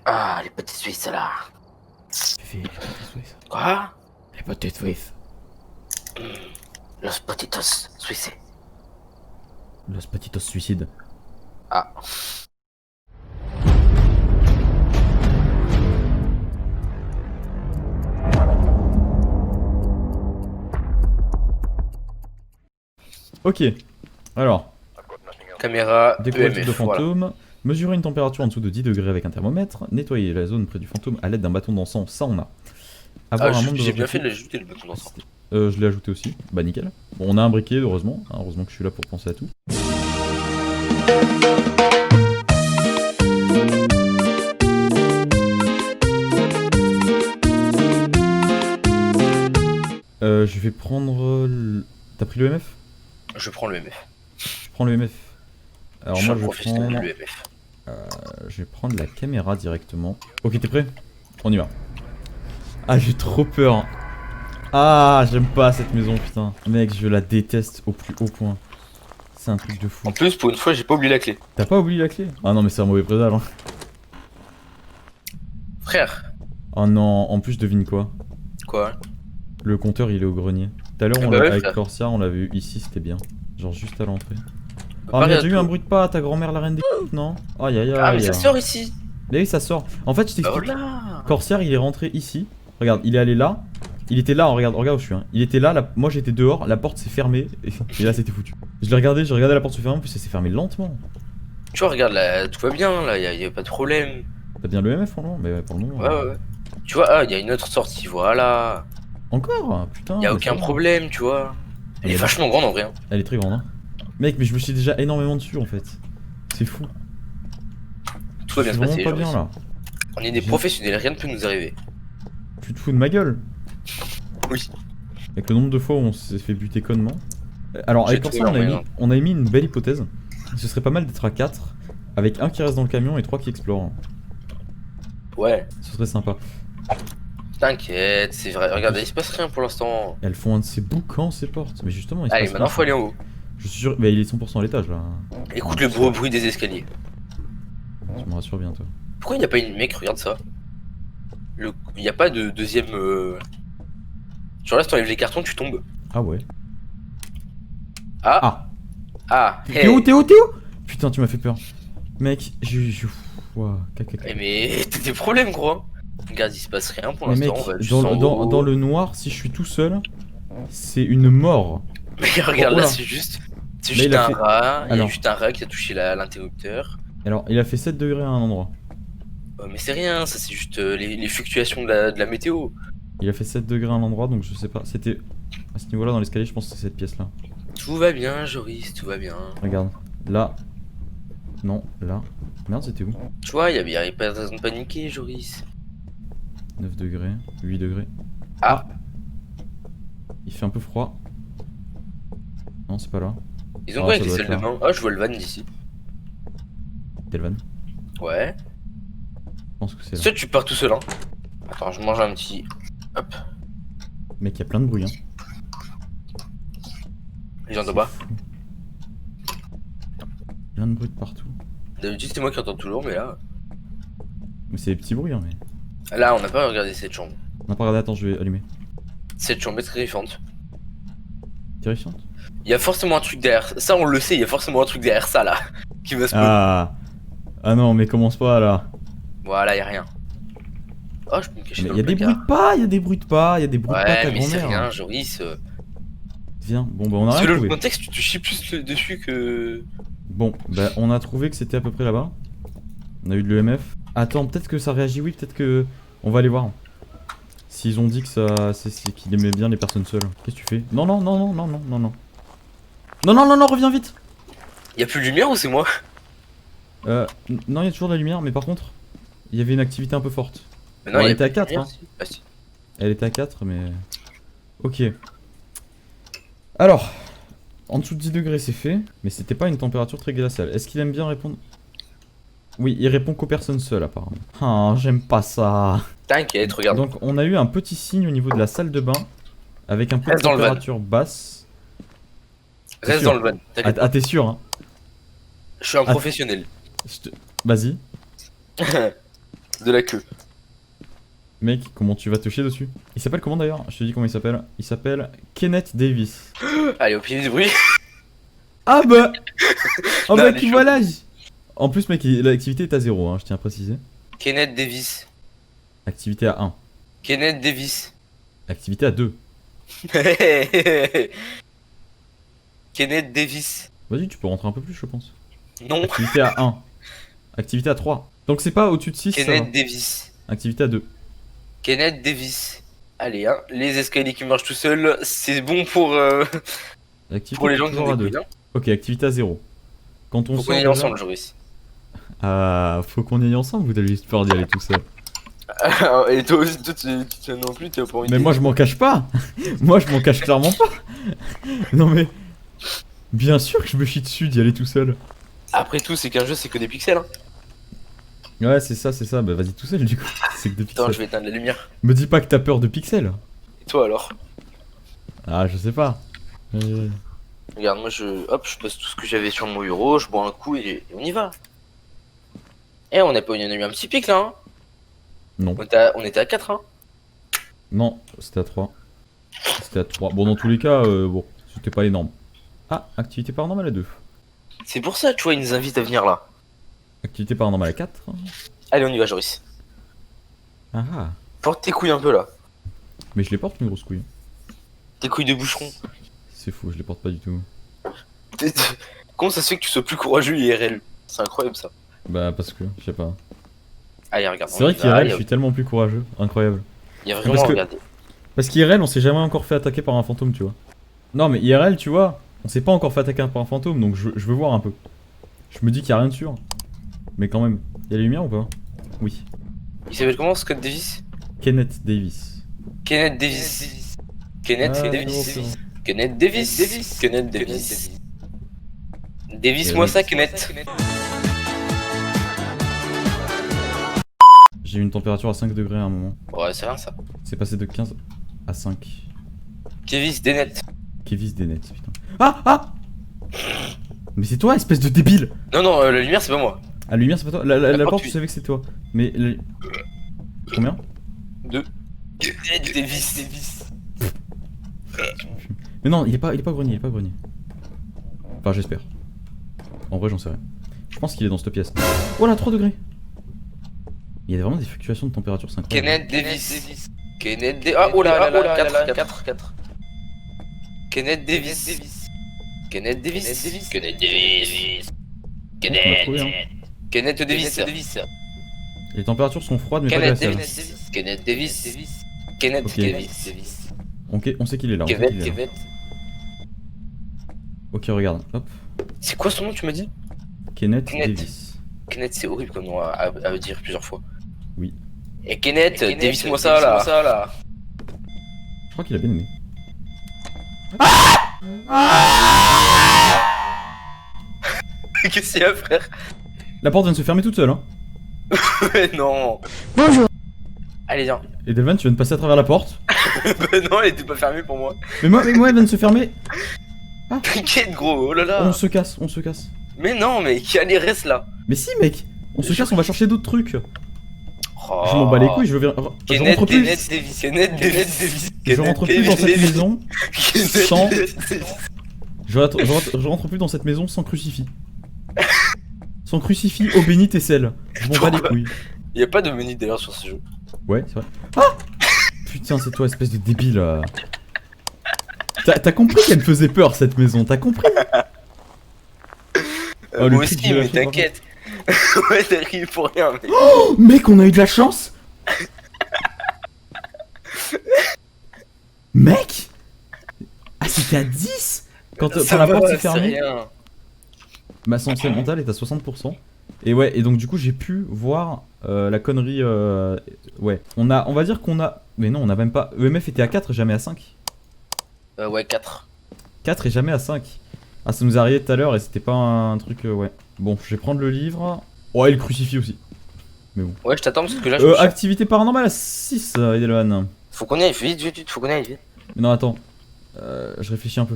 Ah, les petites Suisses là. Fifi, les petites Suisses. Quoi? Les petites Suisses. Los petitos Suisses. Los petitos suicides. Ah. Ok. Alors, Caméra découvrir le type de EMF, voilà. fantôme. Mesurer une température en dessous de 10 degrés avec un thermomètre. Nettoyer la zone près du fantôme à l'aide d'un bâton d'encens. Ça, on a. Ah, Avoir un monde de j'ai bien fait reflets. de l'ajouter le bâton d'encens. Je l'ai ajouté aussi. Bah, nickel. Bon, on a un briquet, heureusement. Hein, heureusement que je suis là pour penser à tout. Je vais prendre... T'as pris le MF? Je prends le EMF. Je prends le MF. Alors Je suis moi un je vais professionnel prendre... de l'EMF. Je vais prendre la caméra directement. Ok, t'es prêt? On y va. Ah, j'ai trop peur. Ah, j'aime pas cette maison, putain. Mec, je la déteste au plus haut point. C'est un truc de fou. En plus, pour une fois, j'ai pas oublié la clé. T'as pas oublié la clé? Ah non, mais c'est un mauvais présage. Hein. Frère. Oh non, en plus, devine quoi? Quoi? Le compteur, il est au grenier. Tout à l'heure, Ah bah ouais, avec frère. Corsair, on l'avait eu ici, c'était bien. Genre juste à l'entrée. Oh, Pareil mais y'a à déjà eu tout. un bruit de pas, ta grand-mère, la reine des non? Aïe aïe aïe. Ah, mais ça sort ici. Mais oui, ça sort. En fait, je Bah t'explique. voilà. Corsair, il est rentré ici. Regarde, il est allé là. Il était là, regarde où je suis. Hein. Il était là, moi j'étais dehors, la porte s'est fermée. Et là, c'était foutu. J'ai regardé la porte se fermer, en plus elle s'est fermée lentement. Tu vois, regarde là, tout va bien là, y a pas de problème. T'as bien le MF pour le moment? Mais pour le moment. Ouais, ouais, ouais. Tu vois, ah, y a une autre sortie, voilà. Encore? Putain. Y a mais aucun ça va. problème, tu vois. Elle est Mais vachement grande en vrai. Hein. Elle est très grande, hein. Mec, mais je me suis déjà énormément dessus en fait. C'est fou. Tout va Je bien suis se vraiment passer, pas genre bien ici. là. On est des professionnels, rien ne peut nous arriver. Tu te fous de ma gueule? Oui. Avec le nombre de fois où on s'est fait buter connement. Alors, J'ai avec trouvé Corsair, un moyen. on a émis une belle hypothèse. Ce serait pas mal d'être à 4, avec un qui reste dans le camion et 3 qui explorent. Ouais. Ce serait sympa. T'inquiète, c'est vrai. Regarde, il se passe rien pour l'instant. Elles font un de ces boucans, ces portes. Mais justement, il se Allez, passe maintenant rien. faut aller en haut. Je suis sûr. Bah, il est 100% à l'étage là. Écoute le gros bruit des escaliers. Tu me rassures bien, toi. Pourquoi il n'y a pas une mec, regarde ça. Il n'y a pas de deuxième. Genre là, si t'enlèves les cartons, tu tombes. Ah ouais. Ah. Ah. Ah. Théo, Hey. Théo, Théo. Putain, tu m'as fait peur. Mec, Ouah, caca. Eh, mais t'as des problèmes, gros. Hein. Regarde, il se passe rien pour Mais l'instant. mec, On va juste en haut. dans le noir, si je suis tout seul, c'est une mort. Mais regarde, Oh là, là. c'est juste. C'est Là, juste il a un fait- rat. Il y a Alors. juste un rat qui a touché l'interrupteur. Alors, il a fait 7 degrés à un endroit. Mais c'est rien, ça c'est juste les fluctuations de la météo. Il a fait 7 degrés à un endroit, donc je sais pas. C'était à ce niveau-là dans l'escalier, je pense que c'est cette pièce-là. Tout va bien, Joris, tout va bien. Regarde, là. Non, là. Merde, c'était où? Tu vois, y a pas de raison de paniquer, Joris. 9 degrés, 8 degrés. Ah. Il fait un peu froid. Non, c'est pas là. Ils ont Ah, quoi ça avec les doit salles être de là. bain? Ah, je vois le van d'ici. Telvan. Ouais. Je pense que c'est là. Soit tu pars tout seul, hein. Attends, je mange un petit. Hop. Mec, il y a plein de bruit, hein. Les gens de bas. Plein de bruit de partout. D'habitude, c'est moi qui entends toujours, mais là. Mais c'est des petits bruits, hein, mais. Là, on n'a pas regardé cette chambre. On n'a pas regardé, attends, je vais allumer. Cette chambre est terrifiante. Terrifiante. Il y a forcément un truc derrière. Ça, on le sait, il y a forcément un truc derrière ça, là. Qui va se poser. Ah. Ah non, mais commence pas là. Voilà, y a rien. Oh, je peux me cacher Mais dans il y a le des bruits placard. de pas, il y a des bruits de pas, il y a des bruits de pas, Ouais, ta mais c'est grand-mère. rien, Joris. Viens, bon bah on a Parce rien que le trouvé. contexte, tu te chies plus dessus que. Bon, bah on a trouvé que c'était à peu près là-bas. On a eu de l'EMF. Attends, peut-être que ça réagit, oui, peut-être que... On va aller voir. S'ils ont dit que ça... c'est qu'il aimait bien les personnes seules. Qu'est-ce que tu fais? Non, non, non, non, non, non, non, non. Non, non, non, non, reviens vite. Y a plus de lumière ou c'est moi? Non, il y a toujours de la lumière, mais par contre, il y avait une activité un peu forte. Mais Bon, y elle a était à plus de 4, lumière, hein. si. Ah, si. Elle était à 4, mais... Ok. Alors, en dessous de 10 degrés, c'est fait, mais c'était pas une température très glaciale. Est-ce qu'il aime bien répondre? Oui, il répond qu'aux personnes seules, apparemment. Ah, j'aime pas ça. T'inquiète, regarde. Donc, on a eu un petit signe au niveau de la salle de bain, avec un peu de Reste dans le van. température basse. Reste sûr. dans le van. T'inquiète. Ah, t'es sûr, hein? Je suis un professionnel. Vas-y. de la queue. Mec, comment tu vas te chier dessus? Il s'appelle comment d'ailleurs? Je te dis comment il s'appelle. Il s'appelle Kenneth Davis. Allez, au pied du bruit. Ah bah Oh Non, bah elle est tu chaude. vois l'âge. En plus mec, l'activité est à 0, hein, je tiens à préciser. Kenneth Davis. Activité à 1. Kenneth Davis. Activité à 2. Kenneth Davis. Vas-y, tu peux rentrer un peu plus, je pense. Non. Activité à 1. Activité à 3. Donc c'est pas au-dessus de 6, ça va. Kenneth Davis. Activité à 2. Kenneth Davis. Allez, hein, les escaliers qui marchent tout seuls, c'est bon Activité pour les gens qui toujours ont à des 2. couilles. Hein. Ok, activité à 0. Quand on Faut sort qu'on y aille déjà- ensemble, Joris. Ah, faut qu'on y aille ensemble ou t'as juste peur d'y aller tout seul? Et toi aussi, toi, tu non plus, t'as pas envie Mais d'y moi aller. je m'en cache pas. Moi je m'en cache clairement pas. Non mais... Bien sûr que je me chie dessus d'y aller tout seul. Après tout, c'est qu'un jeu, c'est que des pixels. Hein. Ouais, c'est ça. Bah vas-y tout seul du coup. C'est que des Attends, je pixels. vais éteindre la lumière. Me dis pas que t'as peur de pixels. Et toi alors? Ah, je sais pas. Regarde, moi hop, je pose tout ce que j'avais sur mon bureau, je bois un coup et on y va. Eh, on a pas, il y en a eu un petit pic là. Hein. Non. On était à 4 hein. Non, c'était à 3. C'était à 3. Bon, dans tous les cas, bon, c'était pas énorme. Ah, activité paranormale à 2. C'est pour ça, tu vois, ils nous invitent à venir là. Activité paranormale à 4. Allez, on y va, Joris. Ah ah. Porte tes couilles un peu là. Mais je les porte mes grosses couilles. Tes couilles de boucheron. C'est faux, je les porte pas du tout. Comment ça se fait que tu sois plus courageux IRL? C'est incroyable ça. Bah parce que, je sais pas. Allez, regarde. C'est vrai qu'IRL, je suis tellement plus courageux. Incroyable. Il y a vraiment Parce à que- regarder. Parce qu'IRL, on s'est jamais encore fait attaquer par un fantôme, tu vois. Non, mais IRL, tu vois, on s'est pas encore fait attaquer par un fantôme, donc je veux voir un peu. Je me dis qu'il y a rien de sûr. Mais quand même, il y a la lumière ou pas? Oui. Il s'appelle comment, Scott Davis? Kenneth Davis. Kenneth Davis. Kenneth Ah, Davis. c'est bon. Kenneth Davis. Kenneth Davis. Davis-moi ça, Kenneth. J'ai eu une température à 5 degrés à un moment. Ouais, c'est rien ça. C'est passé de 15 à 5. Kevis, Denet. Kevis des nets, putain. Ah ah. Mais c'est toi, espèce de débile. Non, non, la lumière, c'est pas moi. Ah, la lumière, c'est pas toi. La La porte, porte, tu oui. savais que c'était toi. Mais... Combien? 2. Kenneth Davis. Mais non, il est pas au grenier, Enfin, j'espère. En vrai, j'en sais rien. Je pense qu'il est dans cette pièce. Oh là, 3 degrés. Il y a vraiment des fluctuations de température, c'est incroyable. Kenneth Davis. Kenneth Davis. Ah, oh là là, 4. Kenneth Davis. Kenneth Davis. Kenneth Davis. On a trouvé, hein. Kenneth Davis. Les températures sont froides, mais pas Kenneth glaciales. Davis. Kenneth Davis. Kenneth Ok. Davis. Ok, on sait qu'il est là. on sait qu'il est là. Kenneth. Ok, regarde. Hop. C'est quoi son nom, tu m'as dit? Kenneth Kenneth. Davis. Kenneth, c'est horrible comme nom à dire plusieurs fois. Oui. Et Kenneth, Davis-moi ça là. Je crois qu'il a bien aimé. Qu'est-ce qu'il y a, frère? La porte vient de se fermer toute seule, hein. Mais non. Bonjour. Allez, viens. Et Delvan, tu viens de passer à travers la porte. Bah non, elle était pas fermée pour moi. Mais moi, elle vient de se fermer. T'inquiète, gros, oh là là. On se casse, on se casse. Mais non, mais qui allait reste là? Mais si, mec. On se casse, on va chercher d'autres trucs. Oh. Je m'en bats les couilles, je Kenneth rentre plus. Davis. Kenneth Davis. Je rentre plus dans cette maison. sans- Je rentre plus dans cette maison sans crucifix. Sans crucifix, eau bénite et sel. Je m'en bats les Pourquoi couilles. Il y a pas de menu d'ailleurs sur ce jeu. Ouais, c'est vrai. Ah putain, c'est toi, espèce de débile. T'as compris qu'elle me faisait peur cette maison, t'as compris? Oh, le Moi cri aussi, que j'ai mais lâché, par t'inquiète. Ouais, t'as ri pour rien, mais. Oh, mec, on a eu de la chance. Mec. Ah, c'était à 10 quand Ça la va, porte s'est c'est fermée. rien. Ma santé mentale est à 60%. Et ouais, et donc du coup j'ai pu voir la connerie. Ouais, on va dire qu'on a. Mais non, on a même pas. EMF était à 4 et jamais à 5. Ouais, 4. 4 et jamais à 5. Ah, ça nous est arrivé tout à l'heure et c'était pas un truc. Ouais. Bon, je vais prendre le livre. Oh, et le crucifix aussi. Mais bon. Ouais, je t'attends parce que là, je me cherche. Activité paranormale à 6, Edelman. Faut qu'on y aille vite, faut qu'on y aille vite. Mais non, attends. Je réfléchis un peu.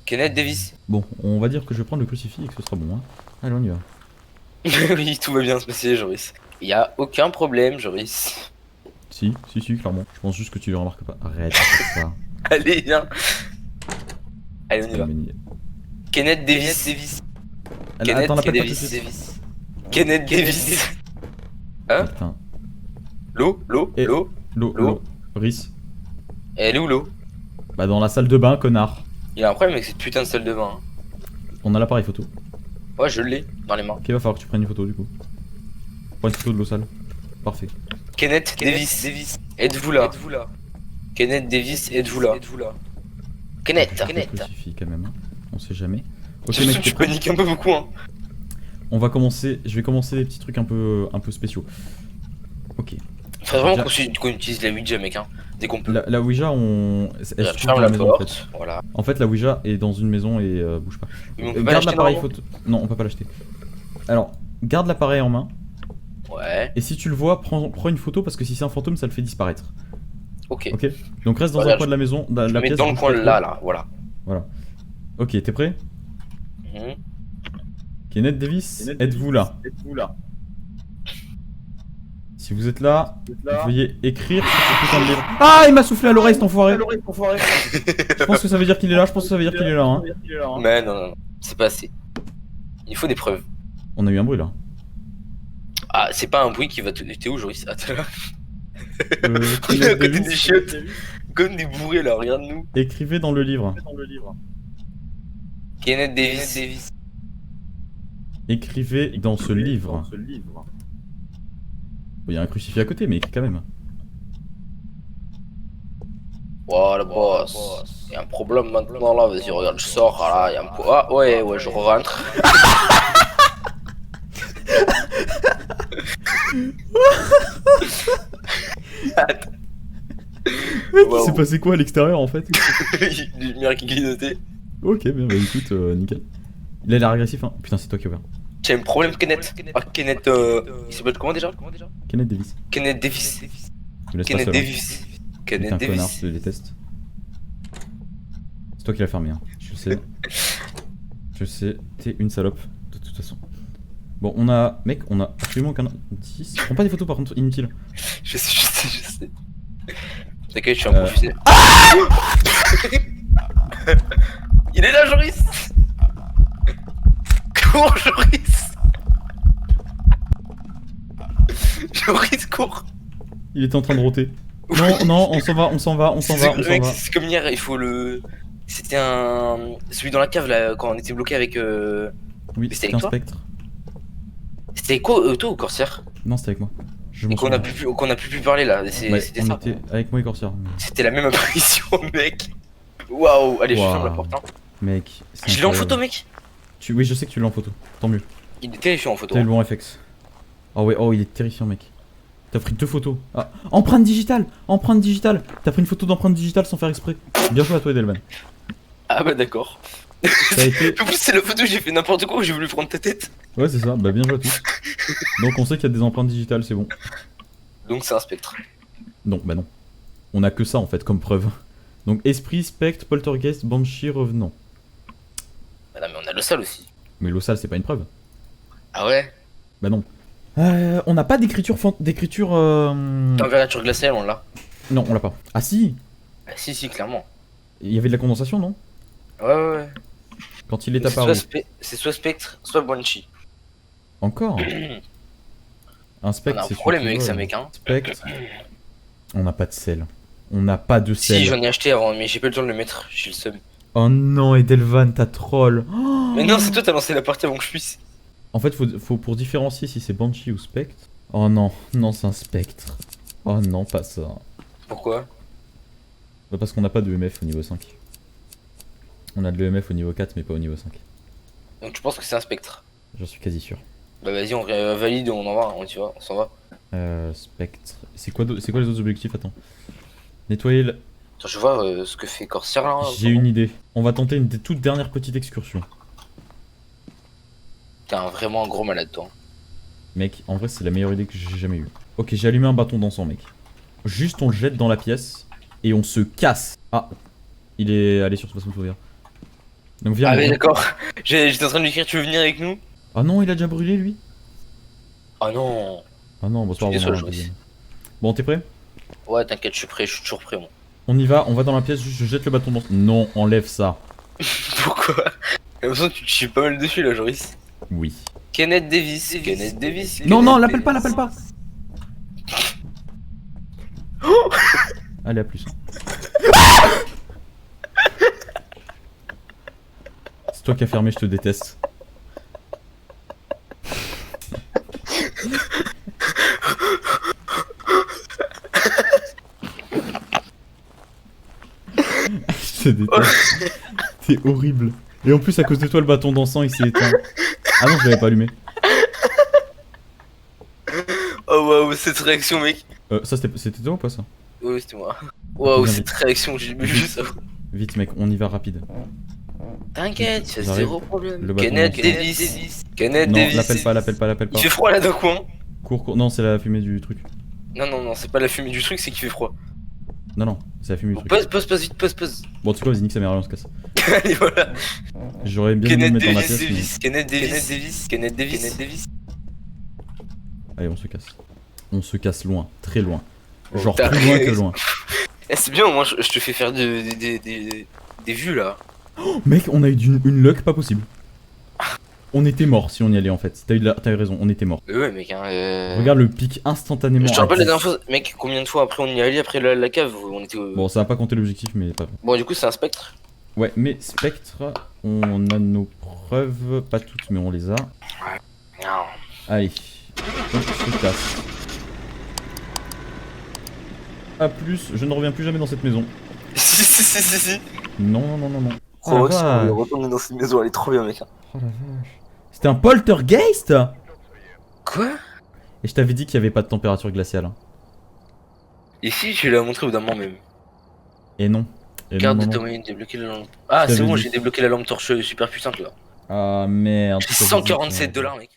Kenneth Davis. Bon, on va dire que je vais prendre le crucifix et que ce sera bon. Hein. Allez, on y va. Oui, tout va bien se passer, Joris. Y a aucun problème, Joris. Si, clairement. Je pense juste que tu le remarques pas. Arrête, c'est ça. Allez, viens. Allez, on y va. Mani- Kenneth Davis. Attends, l'appelle pas tout de Davis. suite. Kenneth Davis. Hein? Putain. L'eau. Et- L'eau. L'eau. Rhys. Elle est où l'eau? Bah dans la salle de bain, connard. Il y a un problème avec cette putain de salle de bain. On a l'appareil photo. Ouais, je l'ai dans les mains. Ok, va falloir que tu prennes une photo du coup. Prends une photo de l'eau sale. Parfait. Kenneth Davis. Êtes-vous là? Kenneth Davis, êtes-vous là? Kenneth. Peut-être que ça suffit quand même. Hein. On sait jamais. Ok J'ai l'impression mec, que t'es tu prêt? paniques un peu beaucoup, hein. On va commencer. Je vais commencer des petits trucs un peu spéciaux. Ok. Faudrait vraiment Déjà- qu'on utilise la Ouija, mec, hein. Dès qu'on peut. La Ouija, elle se trouve Ferme dans la la maison en fait. porte. Voilà. En fait, la Ouija est dans une maison et bouge pas. Mais on peut pas Garde l'acheter l'appareil normalement. photo. Non, on peut pas l'acheter. Alors, garde l'appareil en main. Ouais. Et si tu le vois, prends une photo parce que si c'est un fantôme, ça le fait disparaître. Ok. Ok. Donc reste dans Regarde, un coin de la maison, dans Je la mets pièce. dans le bouge coin pas trop. là, voilà. Voilà. Ok, t'es prêt? Mhm. Kenneth Davis, êtes-vous là? Si vous êtes là, vous veuillez écrire sur ce putain de livre. Ah, il m'a soufflé à l'oreille cet enfoiré. Je pense que ça veut dire qu'il est là, hein. Mais non. C'est pas assez. Il faut des preuves. On a eu un bruit là. Ah, c'est pas un bruit qui va te. T'es où, Joris? Ah, t'es là. On est à Kenneth côté des Davis, chiottes. Comme des bourrés là, regarde-nous. écrivez dans le livre. Kenneth Davis. Écrivez dans ce livre. Il y a un crucifix à côté, mais écris quand même. Voilà, boss. Y'a un problème maintenant là, vas-y, regarde, je sors, ah là, y'a un po. Ah, ouais, je rentre. Il s'est passé quoi à l'extérieur en fait? Des lumières qui clignotaient. Ok, bien, bah écoute, nickel. Il a l'air agressif, hein. Putain, c'est toi qui as ouvert. T'as un problème, Kenneth? Ah, Kenneth, il s'appelle comment déjà? Kenneth Davis. Kenneth Davis. Je me laisse pas Kenneth seul. Hein. Davis. T'es Kenneth un connard, Davis. je le déteste. C'est toi qui l'as fermé, hein. Je sais. Je sais, t'es une salope, de toute façon. Bon, on a. Mec, on a absolument aucun indice. Prends pas des photos par contre, inutiles. Je sais. T'inquiète, je suis un professionnel. Il est là, Joris. Cours, Joris. Joris, cours. Il était en train de roter. Non, on s'en va. C'est comme hier, il faut le. C'était celui dans la cave là, quand on était bloqué avec. Oui, c'était c'était avec un toi spectre. C'était quoi, toi ou Corsair? Non, c'était avec moi. Je Et m'en qu'on a souviens. pu plus parler là, Ouais, c'était on ça. était avec moi et Corsair. C'était la même apparition, mec. Waouh, allez, je Waouh. ferme la porte. Hein. Mec, c'est Je l'ai en incroyable. photo, mec. Oui, je sais que tu l'as en photo. Tant mieux. Il est terrifiant en photo. T'as eu le bon FX. Oh ouais, oh il est terrifiant mec. T'as pris 2 photos. Ah, empreinte digitale. T'as pris une photo d'empreinte digitale sans faire exprès. Bien joué à toi Edelman. Ah bah d'accord. Ça a été... En plus, c'est la photo où j'ai fait n'importe quoi, où j'ai voulu prendre ta tête. Ouais c'est ça, bah bien joué à tous. Donc on sait qu'il y a des empreintes digitales, c'est bon. Donc c'est un spectre. Non, bah non. On a que ça en fait comme preuve. Donc esprit, spectre, poltergeist, banshee, revenant. Bah non, mais on a le sale aussi. Mais l'eau sale c'est pas une preuve. Ah ouais? Bah non. On n'a pas d'écriture Température glaciale, on l'a. Non, on l'a pas. Ah si. Ah, si, clairement. Il y avait de la condensation non? Ouais. Quand il est Donc, apparu. c'est soit spectre, soit banshee. Encore. Un On spectre a un c'est problème surtout, avec ça, mec, hein. Spectre. On n'a pas de sel. On n'a pas de sel. Si, j'en ai acheté avant, mais j'ai pas eu le temps de le mettre. J'ai le seum. Oh non, Edelvan, t'as troll. Oh. Mais non, c'est toi, t'as lancé la partie avant que je puisse. En fait, faut pour différencier si c'est Banshee ou Spectre. Oh non, c'est un Spectre. Oh non, pas ça. Pourquoi? Bah parce qu'on n'a pas de EMF au niveau 5. On a de l'EMF au niveau 4, mais pas au niveau 5. Donc tu penses que c'est un spectre? J'en suis quasi sûr. Bah vas-y, on valide, on en va, on y va, on s'en va. Spectre. C'est quoi les autres objectifs? Attends. Nettoyer le... Attends, je vois ce que fait Corsair là. J'ai une idée. On va tenter une des toutes dernières petites excursions. T'es vraiment un gros malade, toi. Mec, en vrai, c'est la meilleure idée que j'ai jamais eue. Ok, j'ai allumé un bâton d'encens, mec. Juste, on le jette dans la pièce et on se casse. Ah, il est allé sur ce façon de sauvegarde. Donc viens. Ah, mec, mais viens. d'accord. J'étais en train de lui écrire, tu veux venir avec nous? Ah non, il a déjà brûlé lui. Ah non. Ah non, bon, c'est pas Je suis grave, on en a désolé, un Joris. deuxième. Bon, t'es prêt? Ouais, t'inquiète, je suis prêt, je suis toujours prêt, moi. On y va, on va dans la pièce, juste je jette le bâton dans... Non, enlève ça. Pourquoi? J'ai l'impression que tu te chies pas mal dessus là, Joris. Oui. Kenneth Davis, Kenneth Davis. Non, Kenneth non, l'appelle pas, Davis. l'appelle pas. Allez, à plus. C'est toi qui as fermé, je te déteste. Je te déteste. T'es horrible. Et en plus, à cause de toi, le bâton dansant, il s'est éteint. Ah non, je l'avais pas allumé. Oh waouh, cette réaction, mec. Ça, c'était toi ou pas, ça? Ouais, c'était moi. Waouh, Viens cette réaction, j'ai vu ça. Vite, mec, on y va rapide. T'inquiète, y'a J'arrive. zéro problème. Le bâton Kenneth dansant. Davis. Kenneth Non, Davis. l'appelle pas, l'appelle pas, l'appelle pas. Il fait froid là d'un coup, hein. Cours, cours. Non, c'est la fumée du truc. Non, non, non, c'est pas la fumée du truc, c'est qu'il fait froid. Non, non, c'est la fumée du Bon, truc. pause, vite, pause. Bon, tu sais quoi, vas-y, nique sa mère, allez, on se casse. Allez, voilà. J'aurais bien aimé Kenneth me mettre dans la Davis, pièce, mais... Davis. Kenneth Davis. Kenneth Davis. Allez, on se casse. On se casse loin, très loin. Oh, Genre t'as plus loin que raison. loin. Eh, c'est bien, moi je te fais faire des vues là. Mec, on a eu une luck pas possible. On était mort si on y allait en fait. T'as eu raison, on était mort. Ouais, mec, hein. Regarde le pic instantanément. Je te à rappelle la 10. dernière fois, mec, combien de fois après on y est allé, après la cave, on était. Bon, ça va pas compter l'objectif, mais pas. Bon, du coup, c'est un spectre. Ouais, mais Spectre, on a nos preuves, pas toutes, mais on les a. Non. Allez, on se casse. A plus, je ne reviens plus jamais dans cette maison. Si. Non, non, non, non, non. Oh, Oh la si, on vache. est retourné dans cette maison, elle est trop bien, mec. Oh la vache. C'était un poltergeist. Quoi? Et je t'avais dit qu'il y avait pas de température glaciale. Hein. Et si, je l'ai montré au d'un moment même. Et non. Et non, Carte non, de non. moyenne, débloquer la lampe. Ah, Je c'est t'avais bon, dit. j'ai débloqué la lampe torche super puissante là. Ah merde. J'ai 147 $, mec.